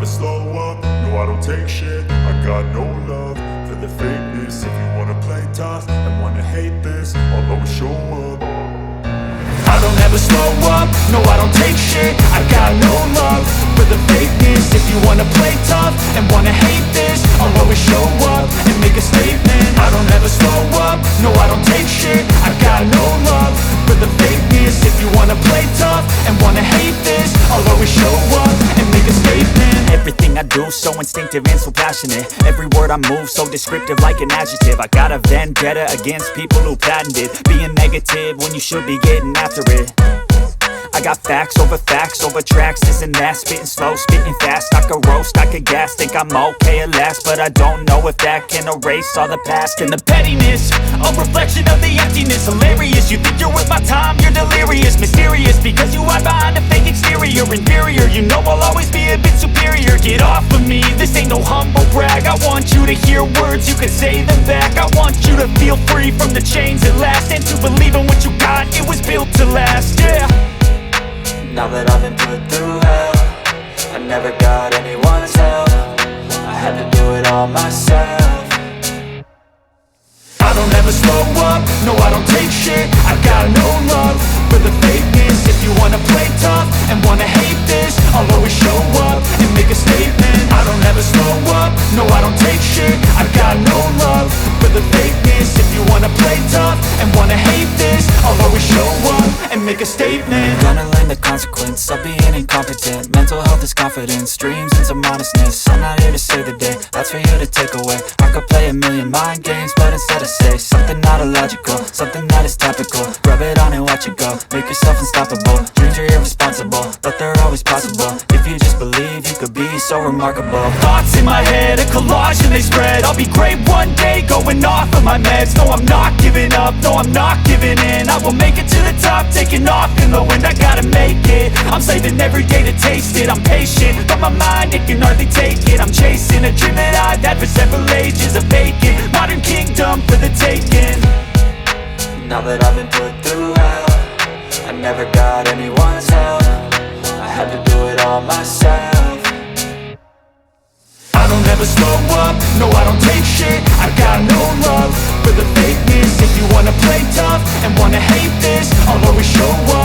slow up, no I don't take shit. I got no love for the fakeness. If you wanna play tough and wanna hate this, I'll always show up. I don't ever slow up, no I don't take shit. I got no love for the fakeness. If you wanna play tough and wanna hate this, I'll always show up and make a statement. I don't ever slow up, no I don't take shit. I got no love for the fakeness. If you wanna play tough and wanna hate this, I'll always show up and make a statement. Everything I do so instinctive and so passionate. Every word I move so descriptive like an adjective. I got a vendetta against people who patented being negative when you should be getting after it. I got facts over tracks, this and that. Spitting slow, spitting fast, I could roast, I could gas. Think I'm okay at last, but I don't know if that can erase all the past. And the pettiness, a reflection of the emptiness. Hilarious, you think you're worth my time, you're delirious. Mysterious, because you hide behind a fake exterior. Inferior, you know I'll always be a bit superior. Get off of me, this ain't no humble brag. I want you to hear words, you can say them back. I want you to feel free from the chains at last, and to believe in what you got, it was built to last, yeah. Now that I've been put through hell, I never got anyone's help. I had to do it all myself. I don't ever slow up, no I don't take shit. I got no love for the fakeness. If you wanna play tough and wanna hate this, I'll always show up and make a statement. I don't ever slow up, no I don't take shit. I got no love for the fakeness. If you wanna play tough and wanna hate this, I'll always show up and make a statement. Gonna learn the consequence of being incompetent. Mental health is confidence, dreams and some honestness. I'm not here to save the day, that's for you to take away. I could play a million mind games, but instead I say something not illogical, something that is topical. Rub it on and watch it go, make yourself unstoppable. Dreams are irresponsible, but they're always possible. If you just believe, you could be so remarkable. Thoughts in my head, a collage and they spread. I'll be great one day, going off of my meds. No, I'm not giving up, no, I'm not giving in. I will make it to the top, taking off in the wind. I gotta make it, I'm saving every day to taste it. I'm patient, but my mind, it can hardly take it. I'm chasing a dream that I've had for several ages. A vacant, modern kingdom for the taking. Now that I've been put through hell, I never got anyone's help. I had to do it all myself. I don't ever slow up, no I don't take shit. I got no love for the fakeness. If you wanna play tough and wanna hate this, I'll always show up